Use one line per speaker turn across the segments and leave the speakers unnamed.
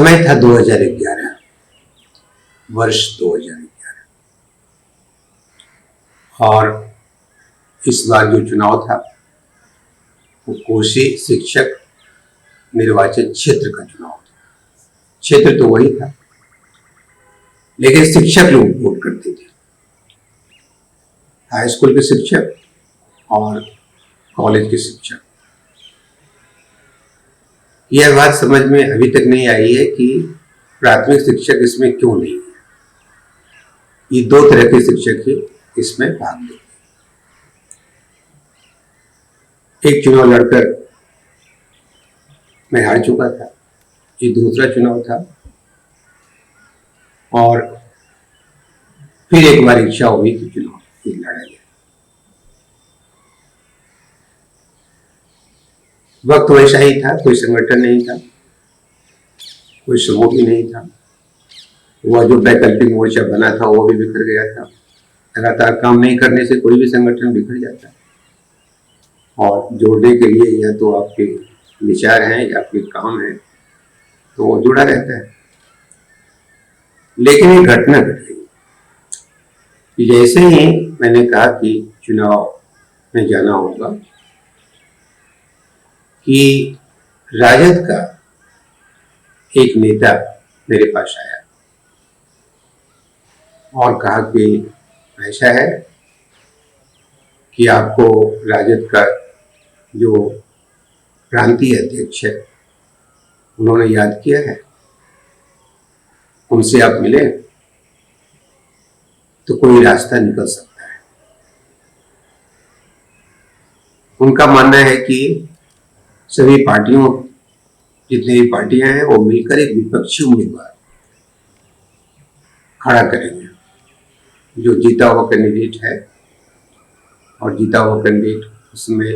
समय था 2011, वर्ष 2011, और इस बार जो चुनाव था वो कोसी शिक्षक निर्वाचन क्षेत्र का चुनाव था। क्षेत्र तो वही था, लेकिन शिक्षक लोग वोट करते थे, हाई स्कूल के शिक्षक और कॉलेज के शिक्षक। यह बात समझ में अभी तक नहीं आई है कि प्राथमिक शिक्षक इसमें क्यों नहीं है। ये दो तरह के शिक्षक ही इसमें भाग लेते। एक चुनाव लड़कर मैं हार चुका था, ये दूसरा चुनाव था, और फिर एक बार इच्छा हुई कि चुनाव लड़ा जाए। वक्त वैसा ही था, कोई संगठन नहीं था, कोई समूह भी नहीं था। वह जो वैकल्पिक मोर्चा बना था वो भी बिखर गया था। लगातार काम नहीं करने से कोई भी संगठन बिखर जाता है, और जोड़ने के लिए या तो आपके विचार हैं या आपके काम है तो वो जुड़ा रहता है। लेकिन एक घटना घट गई कि जैसे ही मैंने कहा कि चुनाव में जाना होगा, कि राजद का एक नेता मेरे पास आया और कहा कि ऐसा है कि आपको राजद का जो प्रांतीय अध्यक्ष है उन्होंने याद किया है, उनसे आप मिले तो कोई रास्ता निकल सकता है। उनका मानना है कि सभी पार्टियों, जितनी भी पार्टियां हैं, वो मिलकर एक विपक्षी उम्मीदवार खड़ा करेंगे जो जीता हुआ कैंडिडेट है। और जीता हुआ कैंडिडेट उसमें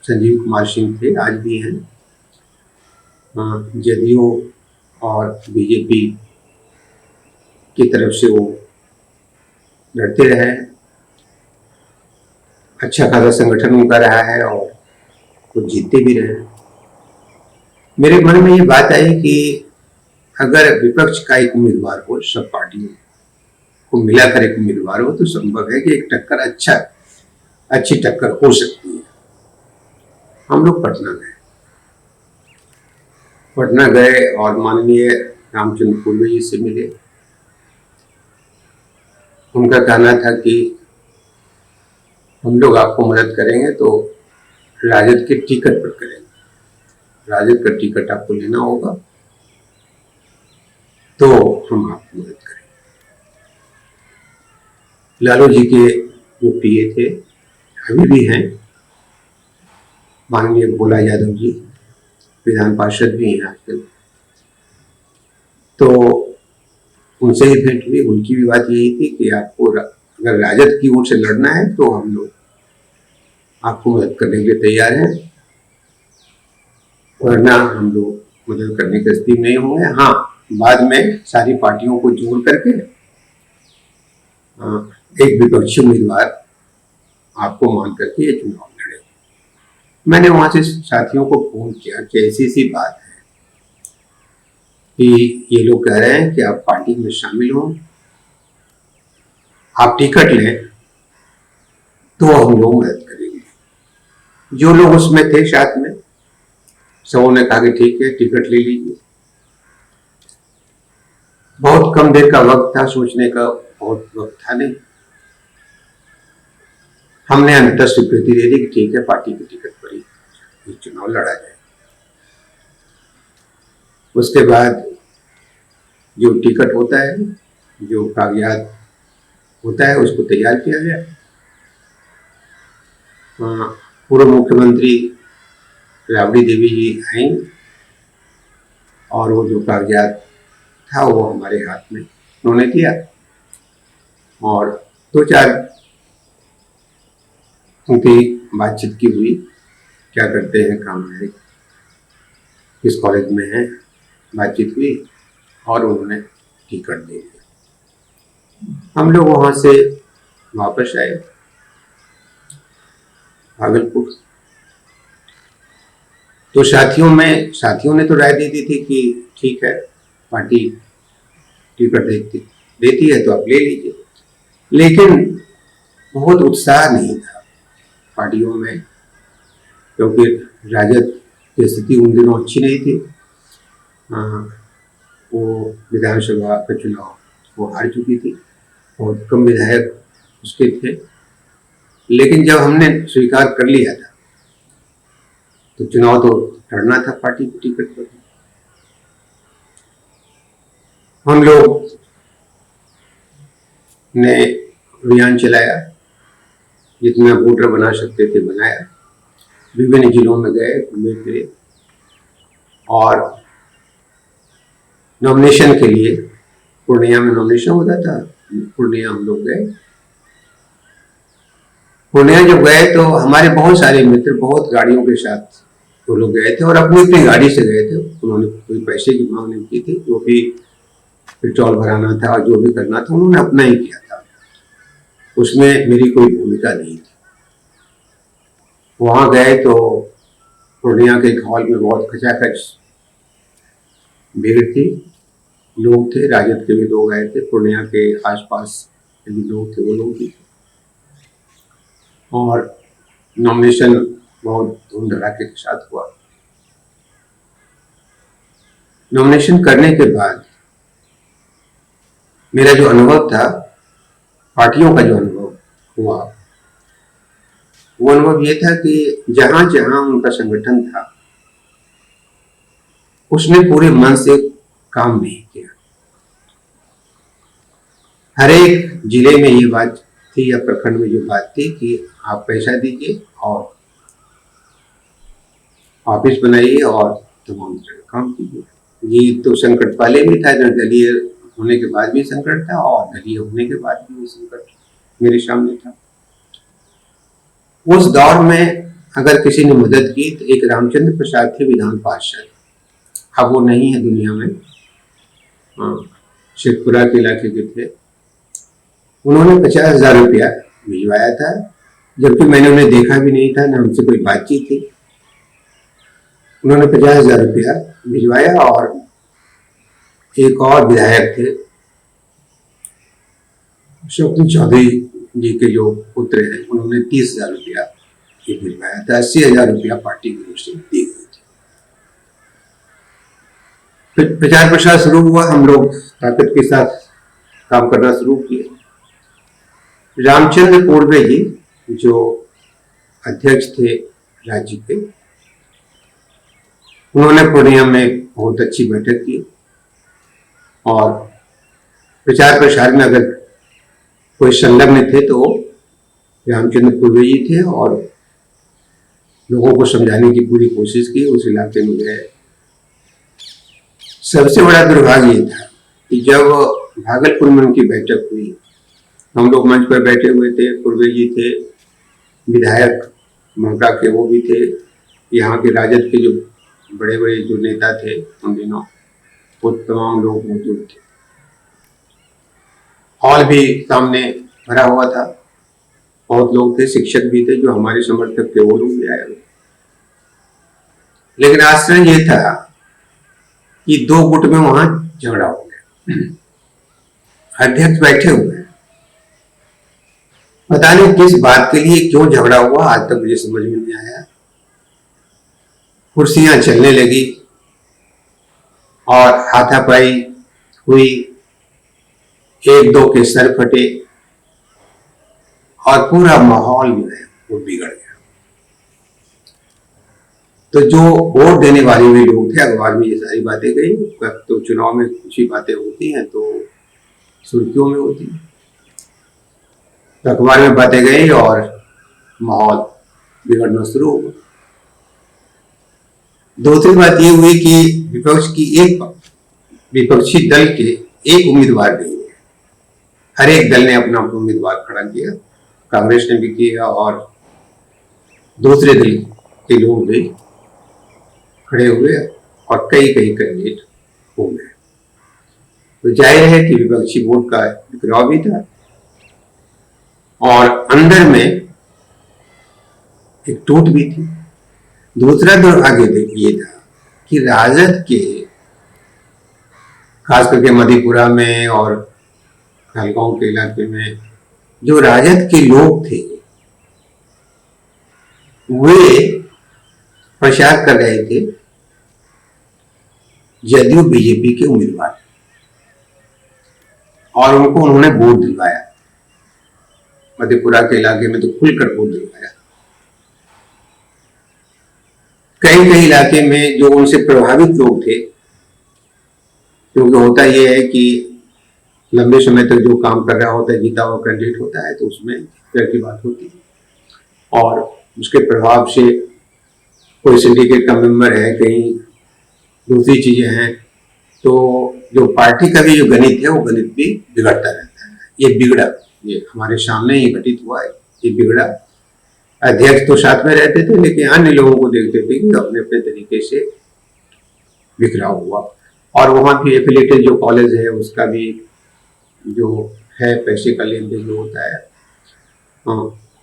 संजीव कुमार सिंह थे, आज भी हैं। जदयू और बीजेपी की तरफ से वो लड़ते रहे। अच्छा खासा संगठन उनका रहा है और वो जीतते भी रहे। मेरे मन में ये बात आई कि अगर विपक्ष का एक उम्मीदवार हो, सब पार्टियों को मिलाकर एक उम्मीदवार हो, तो संभव है कि एक टक्कर अच्छी टक्कर हो सकती है। हम लोग पटना गए और माननीय रामचंद्र पूर्वे जी से मिले। उनका कहना था कि हम लोग आपको मदद करेंगे तो राजद के टिकट पर करेंगे। राजद का टिकट आपको लेना होगा तो हम आपकी मदद करेंगे। लालू जी के जो पीए थे, अभी भी हैं, माननीय भोला यादव जी, विधान पार्षद भी हैं आजकल। तो उनसे ही भेंट हुई। उनकी भी बात यही थी कि आपको अगर राजद की ओर से लड़ना है तो हम लोग आपको मदद करने के लिए तैयार हैं, वरना हम लोग मदद करने के स्थिति नहीं होंगे। हाँ, बाद में सारी पार्टियों को जोड़ करके एक विपक्षी उम्मीदवार आपको मान करके ये चुनाव लड़े। मैंने वहां से साथियों को फोन किया कि ऐसी सी बात है कि ये लोग कह रहे हैं कि आप पार्टी में शामिल हो, आप टिकट लें तो हम लोग मदद करेंगे। जो लोग उसमें थे साथ में, सबों ने कहा कि ठीक है, टिकट ले लीजिए। बहुत कम देर का वक्त था, सोचने का बहुत वक्त था नहीं। हमने अंतर स्वीकृति दे दी कि ठीक है, पार्टी की टिकट पर ही चुनाव लड़ा जाए। उसके बाद जो टिकट होता है, जो कागजात होता है, उसको तैयार किया गया। पूर्व मुख्यमंत्री राबड़ी देवी जी आई और वो जो कागजात था वो हमारे हाथ में उन्होंने दिया, और 2-4 उनकी बातचीत की हुई, क्या करते हैं, काम है, किस कॉलेज में है, बातचीत हुई और उन्होंने टिकट दे दिया। हम लोग वहां से वापस आए भागलपुर। तो साथियों ने तो राय दे दी थी कि ठीक है, पार्टी टिकट देती है तो आप ले लीजिए, लेकिन बहुत उत्साह नहीं था पार्टियों में, क्योंकि राजद की स्थिति उन दिनों अच्छी नहीं थी। वो विधानसभा का चुनाव वो हार चुकी थी, बहुत कम विधायक उसके थे, लेकिन जब हमने स्वीकार कर लिया था तो चुनाव तो लड़ना था पार्टी की टिकट पर। हम लोग ने अभियान चलाया, जितना वोटर बना सकते थे बनाया, विभिन्न जिलों में गए, घूमे फिरे, और नॉमिनेशन के लिए पूर्णिया में नॉमिनेशन होता था, पूर्णिया हम लोग गए। पूर्णिया जब गए तो हमारे बहुत सारे मित्र बहुत गाड़ियों के साथ वो लोग गए थे, और अपनी अपनी गाड़ी से गए थे। उन्होंने कोई पैसे की मांग नहीं की थी, जो भी पेट्रोल भराना था और जो भी करना था उन्होंने अपना ही किया था, उसमें मेरी कोई भूमिका नहीं थी। वहां गए तो पूर्णिया के एक हॉल में बहुत खचाखच भीड़ थी, लोग थे, राजद के भी लोग आए थे, पूर्णिया के आसपास के भी लोग थे, वो लोग भी थे, और नॉमिनेशन बहुत धूम धड़ाके के साथ हुआ। नॉमिनेशन करने के बाद मेरा जो अनुभव था, पार्टियों का जो अनुभव हुआ, वो अनुभव ये था कि जहां जहां उनका संगठन था उसने पूरे मन से काम नहीं किया। हर एक जिले में ये बात थी या प्रखंड में जो बात थी कि आप पैसा दीजिए और ऑफिस बनाइए और तमाम तरह का काम कीजिए। ये तो संकट पहले भी था, निर्दलीय होने के बाद भी संकट था, और दलीय होने के बाद भी संकट मेरे सामने था। उस दौर में अगर किसी ने मदद की तो एक रामचंद्र प्रसाद थे विधान पार्षद, अब वो नहीं है दुनिया में, शेखपुरा के इलाके के थे। उन्होंने 50,000 रुपया भिजवाया था, जबकि मैंने उन्हें देखा भी नहीं था, न हमसे कोई बातचीत थी। उन्होंने 50,000 रुपया भिजवाया, और एक और विधायक थे शक्ति चौधरी जी के जो पुत्र हैं, उन्होंने 30,000 रुपया भिजवाया था। 80,000 रुपया पार्टी की ओर से दी गई थी। प्रचार प्रसार शुरू हुआ, हम लोग ताकत के साथ काम करना शुरू किए। रामचंद्र पूर्वे जी जो अध्यक्ष थे राज्य के, उन्होंने पूर्णिया में बहुत अच्छी बैठक की, और प्रचार प्रसार में अगर कोई संलग्न थे तो रामचंद्र पूर्वे जी थे, और लोगों को समझाने की पूरी कोशिश की उस इलाके में गए। सबसे बड़ा दुर्भाग्य ये था कि जब भागलपुर में उनकी बैठक हुई, हम लोग मंच पर बैठे हुए थे, पूर्वे जी थे, विधायक ममता के वो भी थे, यहाँ के राजद के जो बड़े बड़े जो नेता थे उन दिनों, वो तमाम लोग मौजूद थे। हॉल भी सामने भरा हुआ था, बहुत लोग थे, शिक्षक भी थे, जो हमारे समर्थक थे वो लोग भी आए हुए। लेकिन आश्चर्य ये था कि 2 गुट में वहां झगड़ा हो गया। अध्यक्ष बैठे हुए, पता नहीं किस बात के लिए क्यों झगड़ा हुआ, आज तक मुझे समझ में नहीं आया। कुर्सियां चलने लगी और हाथापाई हुई, 1-2 के सर फटे, और पूरा माहौल जो है वो बिगड़ गया। तो जो वोट देने वाले भी लोग थे, अखबार में ये सारी बातें गई, तो चुनाव में कुछ ही बातें होती हैं तो सुर्खियों में होती हैं, तो अखबार में बातें गई और माहौल बिगड़ना शुरू हुआ। दूसरी बात ये हुई कि विपक्षी दल के एक उम्मीदवार नहीं है, हर एक दल ने अपना अपना उम्मीदवार खड़ा किया, कांग्रेस ने भी किया और दूसरे दल के लोग भी खड़े हुए, और कई कैंडिडेट हो गए। तो जाहिर है कि विपक्षी वोट का बिखराव भी था, और अंदर में एक टूट भी थी। दूसरा दुर्भाग्य ये था कि राजद के खास करके मधेपुरा में और खालगांव के इलाके में जो राजद के लोग थे वे प्रचार कर रहे थे जदयू बीजेपी के उम्मीदवार और उनको उन्होंने वोट दिलवाया। मधेपुरा के इलाके में तो खुलकर वोट दिलवाया। कई कई इलाके में जो उनसे प्रभावित लोग थे, क्योंकि होता यह है कि लंबे समय तक जो काम कर रहा होता है, जीता हुआ कैंडिडेट होता है, तो उसमें डर की बात होती है और उसके प्रभाव से कोई सिंडिकेट का मेंबर है, कहीं दूसरी चीजें हैं, तो जो पार्टी का भी जो गणित है वो गणित भी बिगड़ता रहता है। ये बिगड़ा, ये हमारे सामने ही घटित हुआ है, ये बिगड़ा। अध्यक्ष तो साथ में रहते थे लेकिन अन्य लोगों को देखते थे कि अपने अपने तरीके से बिखराव हुआ। और वहां भी एफिलेटेड जो कॉलेज है उसका भी जो है पैसे का लेन देन जो होता है,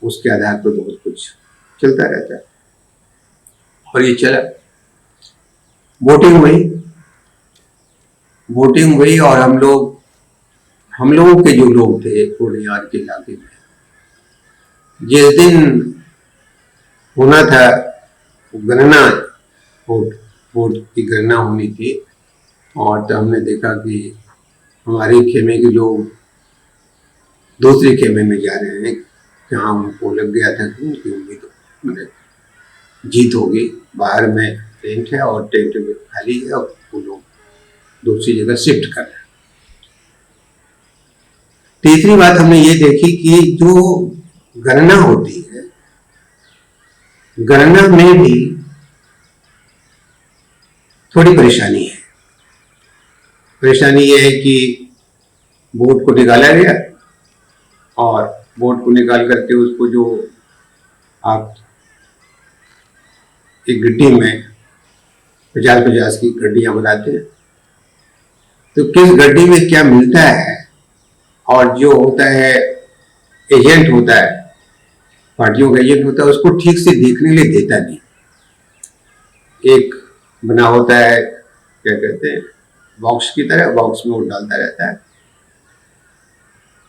उसके आधार पर बहुत कुछ चलता रहता है। और ये चला, वोटिंग हुई और हम लोगों के जो लोग थे पूर्णिया के इलाके में, जिस दिन होना था गणना, वोट की गणना होनी थी, और तो हमने देखा कि हमारे खेमे के लोग दूसरे खेमे में जा रहे हैं, जहाँ उनको लग गया था कि उनकी उम्मीद मतलब जीत होगी। बाहर में टेंट है और टेंट में खाली है और वो लोग दूसरी जगह शिफ्ट कर रहे हैं। तीसरी बात हमने ये देखी कि जो गणना होती है, गणना में भी थोड़ी परेशानी है। परेशानी ये है कि वोट को निकाला गया और वोट को निकाल करके उसको जो आप एक गड्डी में 50-50 की गड्डियां बनाते हैं, तो किस गड्डी में क्या मिलता है, और जो होता है एजेंट होता है, पार्टियों का एजेंट होता है, उसको ठीक से देखने के लिए देता नहीं। एक बना होता है, क्या कहते हैं, बॉक्स की तरह, बॉक्स में वोट डालता रहता है।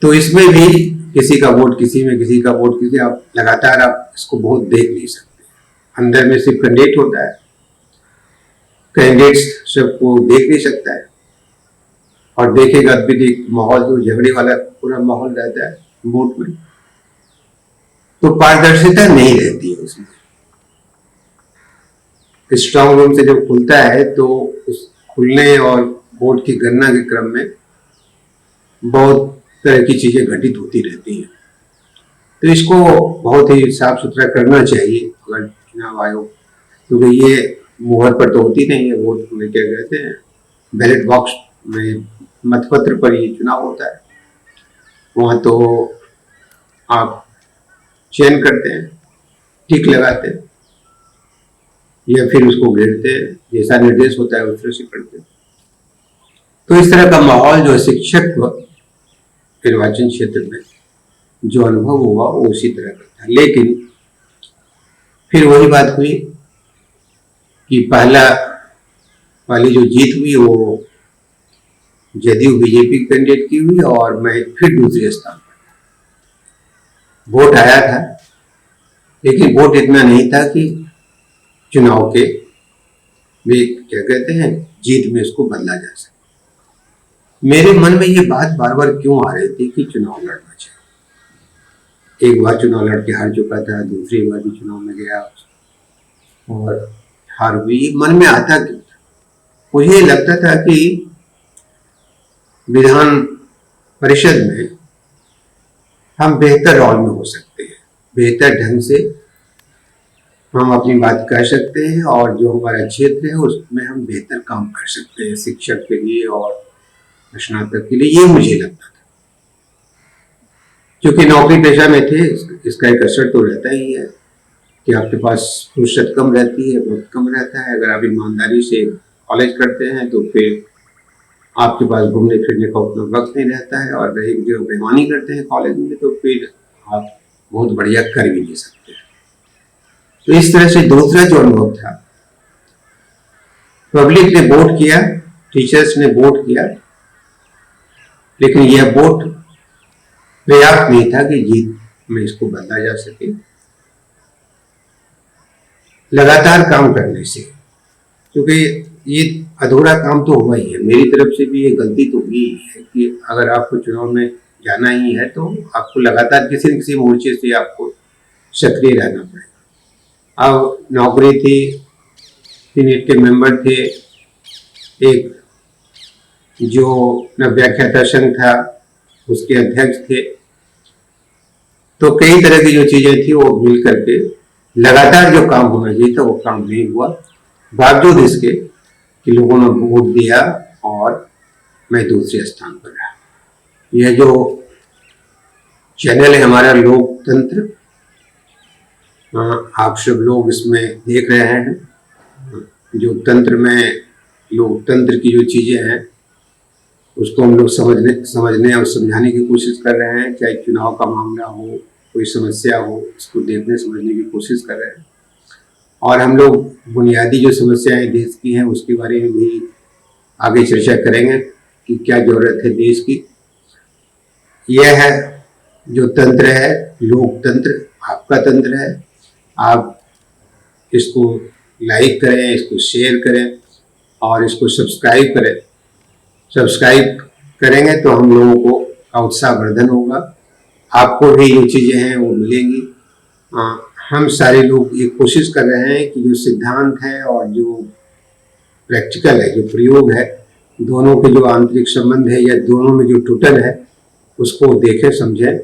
तो इसमें भी किसी का वोट किसी में, किसी का वोट किसी, आप लगातार आप इसको बहुत देख नहीं सकते। अंदर में सिर्फ कैंडिडेट होता है, कैंडिडेट सबको देख नहीं सकता है, और देखेगा भी देख माहौल तो झगड़े वाला पूरा माहौल रहता है वोट में, तो पारदर्शिता नहीं रहती है उसमें। स्ट्रांग रूम से जब खुलता है तो उस खुलने और वोट की गणना के क्रम में बहुत तरह की चीजें घटित होती रहती हैं। तो इसको बहुत ही साफ सुथरा करना चाहिए अगर चुनाव आयोग, क्योंकि ये मुहर पर तो होती नहीं है, वोट में क्या कहते हैं, बैलेट बॉक्स में मतपत्र पर ये चुनाव होता है। वहां तो आप चयन करते हैं, टिक लगाते हैं या फिर उसको घेरते हैं, जैसा निर्देश होता है उस तरह से करते हैं। तो इस तरह का माहौल जो शिक्षक निर्वाचन क्षेत्र में जो अनुभव हुआ वो उसी तरह का था। लेकिन फिर वही बात हुई कि पहली जो जीत हुई वो जदयू बीजेपी कैंडिडेट की हुई और मैं फिर दूसरे स्थान पर। वोट आया था लेकिन वोट इतना नहीं था कि चुनाव के में क्या कहते हैं जीत में इसको बदला जा सके। मेरे मन में ये बात बार बार क्यों आ रही थी कि चुनाव लड़ना चाहिए। एक बार चुनाव लड़ के हार चुका था, दूसरी बार भी चुनाव में गया और हार हुई। मन में आता क्यों था? मुझे लगता था कि विधान परिषद में हम बेहतर रोल में हो सकते हैं, बेहतर ढंग से हम अपनी बात कह सकते हैं और जो हमारा क्षेत्र है उसमें हम बेहतर काम कर सकते हैं शिक्षक के लिए और स्नातक के लिए। ये मुझे लगता था, क्योंकि नौकरी पेशा में थे, इसका एक असर तो रहता ही है कि आपके पास फुर्सत कम रहती है, वक्त कम रहता है। अगर आप ईमानदारी से कॉलेज करते हैं तो फिर आपके पास घूमने फिरने का उतना वक्त नहीं रहता है, और एक जो बेईमानी करते हैं कॉलेज में तो फिर आप बहुत बढ़िया कर भी नहीं सकते। तो इस तरह से दूसरा जो अनुभव था, पब्लिक ने वोट किया, टीचर्स ने वोट किया लेकिन यह वोट पर्याप्त नहीं था कि जीत में इसको बदला जा सके। लगातार काम करने से, क्योंकि ये अधूरा काम तो हुआ ही है, मेरी तरफ से भी ये गलती तो हुई है कि अगर आपको चुनाव में जाना ही है तो आपको लगातार किसी न किसी मोर्चे से आपको सक्रिय रहना पड़ेगा। अब नौकरी थी, 3 एक्टिव मेंबर थे, एक जो व्याख्याता संघ था उसके अध्यक्ष थे, तो कई तरह की जो चीजें थी वो मिल करके लगातार जो काम होना चाहिए था वो काम नहीं हुआ, बावजूद इसके कि लोगों ने वोट दिया और मैं दूसरे स्थान पर रहा। यह जो चैनल है हमारा लोकतंत्र, आप सब लोग इसमें देख रहे हैं, जो तंत्र में लोकतंत्र की जो चीजें हैं उसको हम लोग समझने और समझाने की कोशिश कर रहे हैं। चाहे चुनाव का मामला हो, कोई समस्या हो, उसको देखने समझने की कोशिश कर रहे हैं। और हम लोग बुनियादी जो समस्याएं देश की हैं उसके बारे में भी आगे चर्चा करेंगे कि क्या जरूरत है देश की। यह है जो तंत्र है, लोकतंत्र आपका तंत्र है। आप इसको लाइक करें, इसको शेयर करें और इसको सब्सक्राइब करें। सब्सक्राइब करेंगे तो हम लोगों को का उत्साहवर्धन होगा, आपको भी ये चीज़ें हैं वो मिलेंगी। हम सारे लोग ये कोशिश कर रहे हैं कि जो सिद्धांत है और जो प्रैक्टिकल है, जो प्रयोग है, दोनों के जो आंतरिक संबंध है या दोनों में जो टोटल है उसको देखें, समझें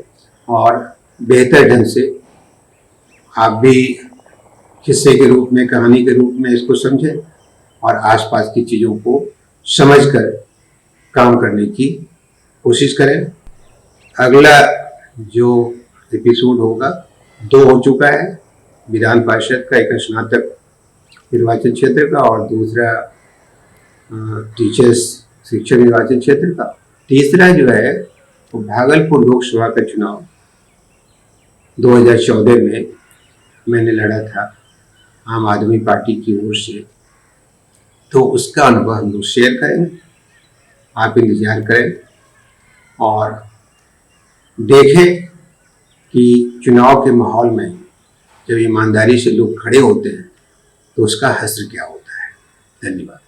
और बेहतर ढंग से आप भी किस्से के रूप में, कहानी के रूप में इसको समझें और आसपास की चीज़ों को समझकर काम करने की कोशिश करें। अगला जो एपिसोड होगा 2 हो चुका है, विधान पार्षद का, एक स्नातक निर्वाचन क्षेत्र का और दूसरा टीचर्स शिक्षक निर्वाचन क्षेत्र का। तीसरा जो है वो भागलपुर लोकसभा का चुनाव 2014 में मैंने लड़ा था आम आदमी पार्टी की ओर से, तो उसका अनुभव हम लोग शेयर करेंगे। आप इंतजार करें और देखें कि चुनाव के माहौल में जब ईमानदारी से लोग खड़े होते हैं तो उसका हश्र क्या होता है। धन्यवाद।